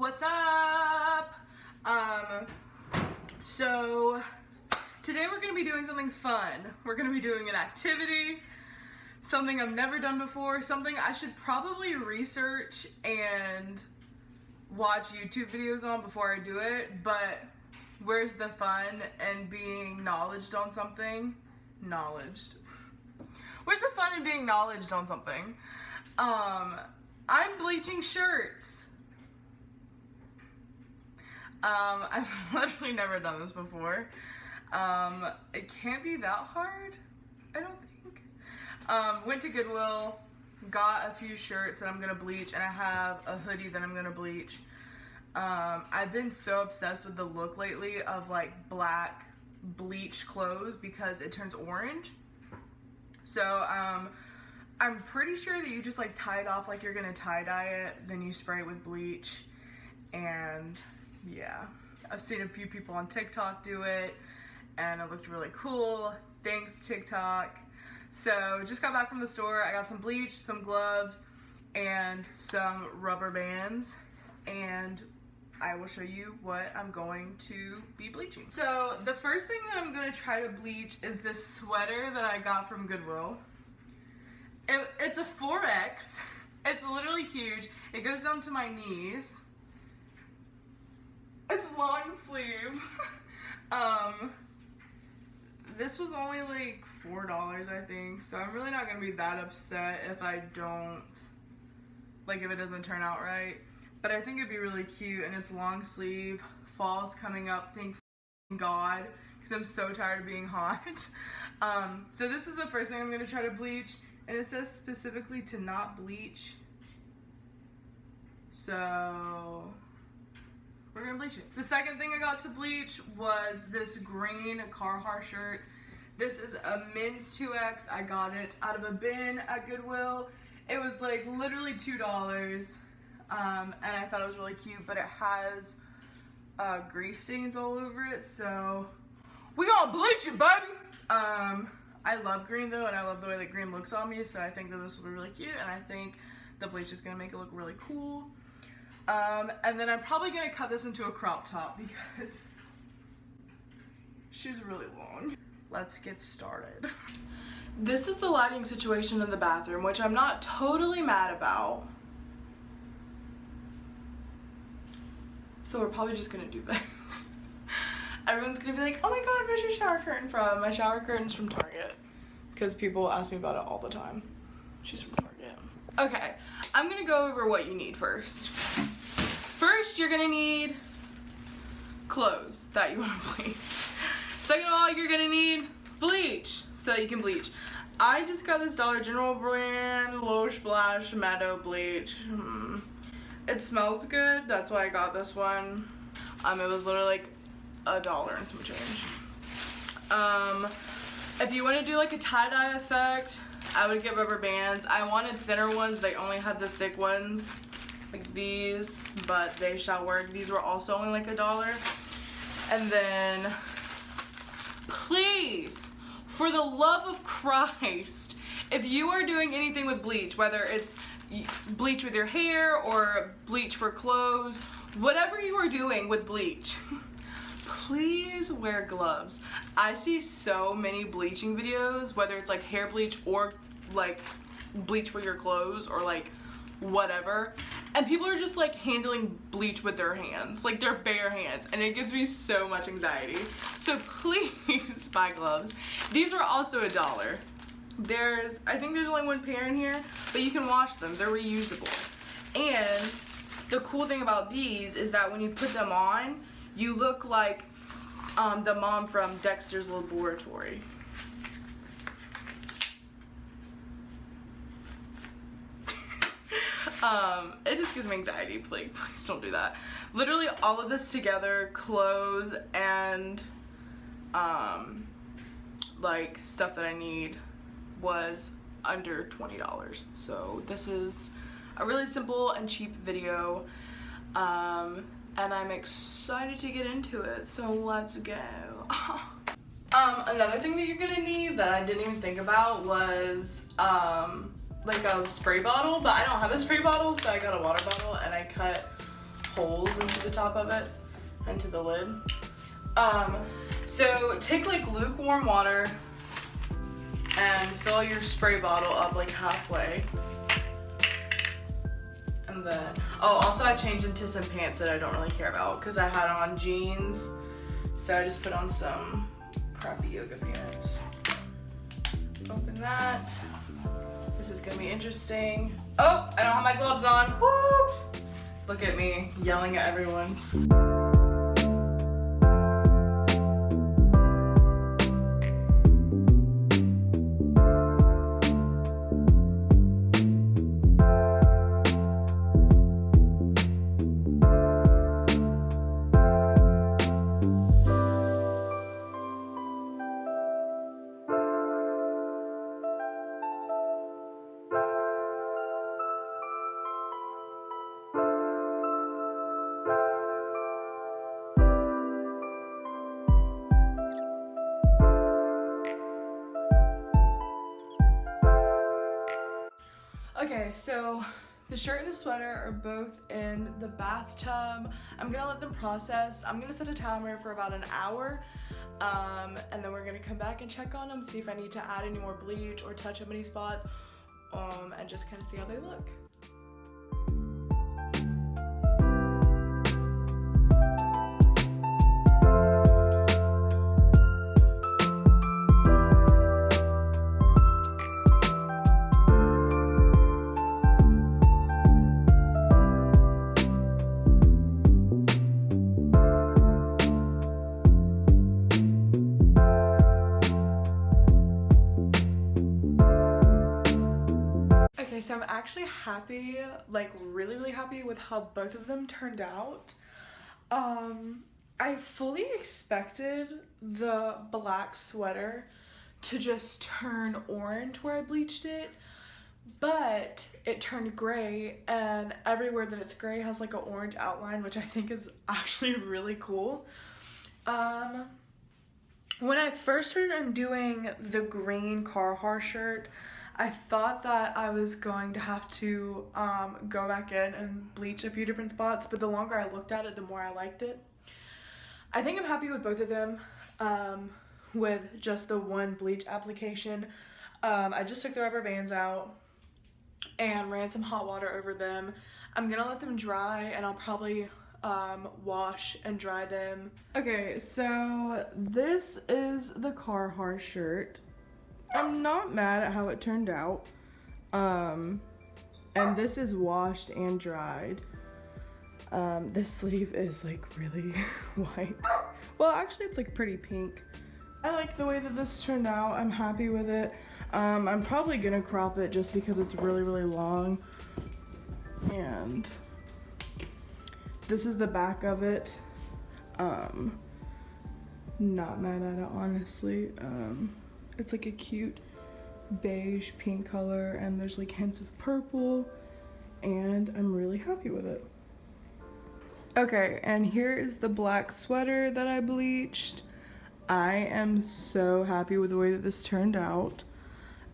What's up? So today we're gonna be doing something fun. We're gonna be doing an activity, something I've never done before, something I should probably research and watch YouTube videos on before I do it, but where's the fun in being knowledged on something? Where's the fun in being knowledged on something? I'm bleaching shirts. I've literally never done this before. It can't be that hard, I don't think. Went to Goodwill, got a few shirts that I'm gonna bleach, and I have a hoodie that I'm gonna bleach. I've been so obsessed with the look lately of like black bleached clothes because it turns orange. So, I'm pretty sure that you just like tie it off like you're gonna tie-dye it, then you spray it with bleach, and yeah. I've seen a few people on TikTok do it, and it looked really cool. Thanks, TikTok. So, just got back from the store. I got some bleach, some gloves, and some rubber bands, and I will show you what I'm going to be bleaching. So, the first thing that I'm gonna try to bleach is this sweater that I got from Goodwill. It's a 4X. It's literally huge. It goes down to my knees. It's long sleeve. This was only like $4, I think, so I'm really not gonna be that upset if I don't, like if it doesn't turn out right. But I think it'd be really cute, and it's long sleeve. Fall's coming up, thank God, because I'm so tired of being hot. So this is the first thing I'm gonna try to bleach, and it says specifically to not bleach. So we're gonna bleach it. The second thing I got to bleach was this green Carhartt shirt. This is a men's 2X. I got it out of a bin at Goodwill. It was like literally $2. And I thought it was really cute, but it has grease stains all over it, so we gonna bleach it, baby! I love green though, and I love the way that green looks on me, so I think that this will be really cute, and I think the bleach is gonna make it look really cool. And then I'm probably gonna cut this into a crop top because she's really long. Let's get started. This is the lighting situation in the bathroom, which I'm not totally mad about. So we're probably just gonna do this. Everyone's gonna be like, oh my god, where's your shower curtain from? My shower curtain's from Target. Because people ask me about it all the time. She's from Target. Okay, I'm gonna go over what you need first. First, you're gonna need clothes that you wanna bleach. Second of all, you're gonna need bleach so that you can bleach. I just got this Dollar General brand Low Splash Meadow Bleach. It smells good, that's why I got this one. It was literally like $1 and some change. If you want to do like a tie-dye effect, I would get rubber bands. I wanted thinner ones, they only had the thick ones, like these, but they shall work. These were also only like $1. And then, please, for the love of Christ, if you are doing anything with bleach, whether it's bleach with your hair or bleach for clothes, whatever you are doing with bleach, please wear gloves. I see so many bleaching videos, whether it's like hair bleach or like bleach for your clothes or like whatever, and people are just like handling bleach with their hands, like their bare hands, and it gives me so much anxiety. So please buy gloves. These were also $1. I think there's only one pair in here, but you can wash them, they're reusable. And the cool thing about these is that when you put them on, you look like the mom from Dexter's Laboratory. It just gives me anxiety, please don't do that. Literally all of this together, clothes and like stuff that I need, was under $20. So this is a really simple and cheap video, and I'm excited to get into it, so let's go. Another thing that you're gonna need that I didn't even think about was like a spray bottle, but I don't have a spray bottle, so I got a water bottle, and I cut holes into the top of it, into the lid. So take like lukewarm water and fill your spray bottle up like halfway. And then, oh, also I changed into some pants that I don't really care about because I had on jeans. So I just put on some crappy yoga pants. Open that. This is gonna be interesting. Oh, I don't have my gloves on. Whoop! Look at me yelling at everyone. Okay, so the shirt and the sweater are both in the bathtub. I'm gonna let them process. I'm gonna set a timer for about an hour, and then we're gonna come back and check on them, see if I need to add any more bleach or touch up any spots, and just kind of see how they look. So I'm actually happy, like really happy with how both of them turned out. I fully expected the black sweater to just turn orange where I bleached it, but it turned gray, and everywhere that it's gray has like an orange outline, which I think is actually really cool. When I first started undoing the green Carhartt shirt, I thought that I was going to have to go back in and bleach a few different spots, but the longer I looked at it, the more I liked it. I think I'm happy with both of them, with just the one bleach application. I just took the rubber bands out and ran some hot water over them. I'm gonna let them dry, and I'll probably wash and dry them. Okay, so this is the Carhartt shirt. I'm not mad at how it turned out. And this is washed and dried. This sleeve is like really white. Well, actually it's like pretty pink. I like the way that this turned out. I'm happy with it. I'm probably gonna crop it just because it's really long. And this is the back of it. Not mad at it, honestly. It's like a cute beige pink color, and there's like hints of purple, and I'm really happy with it. Okay, and here is the black sweater that I bleached. I am so happy with the way that this turned out.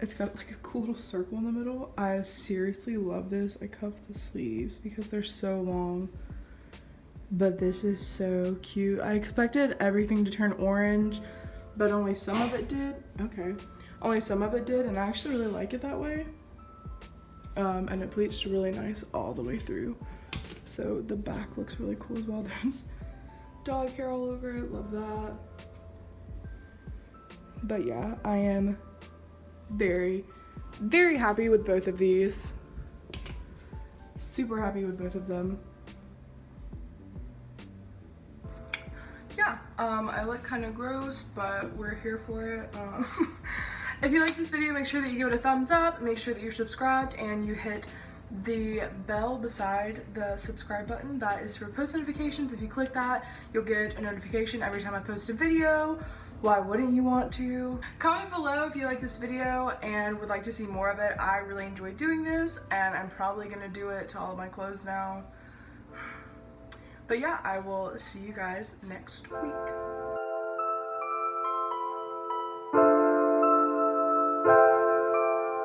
It's got like a cool little circle in the middle. I seriously love this. I cuffed the sleeves because they're so long, but this is so cute. I expected everything to turn orange, but only some of it did. Okay, only some of it did, and I actually really like it that way. And it bleached really nice all the way through. So the back looks really cool as well. There's dog hair all over it, love that. But yeah, I am very happy with both of these. Super happy with both of them. Yeah, I look kind of gross, but we're here for it. If you like this video, make sure that you give it a thumbs up, make sure that you're subscribed, and you hit the bell beside the subscribe button. That is for post notifications. If you click that, you'll get a notification every time I post a video. Why wouldn't you want to? Comment below if you like this video and would like to see more of it. I really enjoyed doing this, and I'm probably gonna do it to all of my clothes now. But yeah, I will see you guys next week.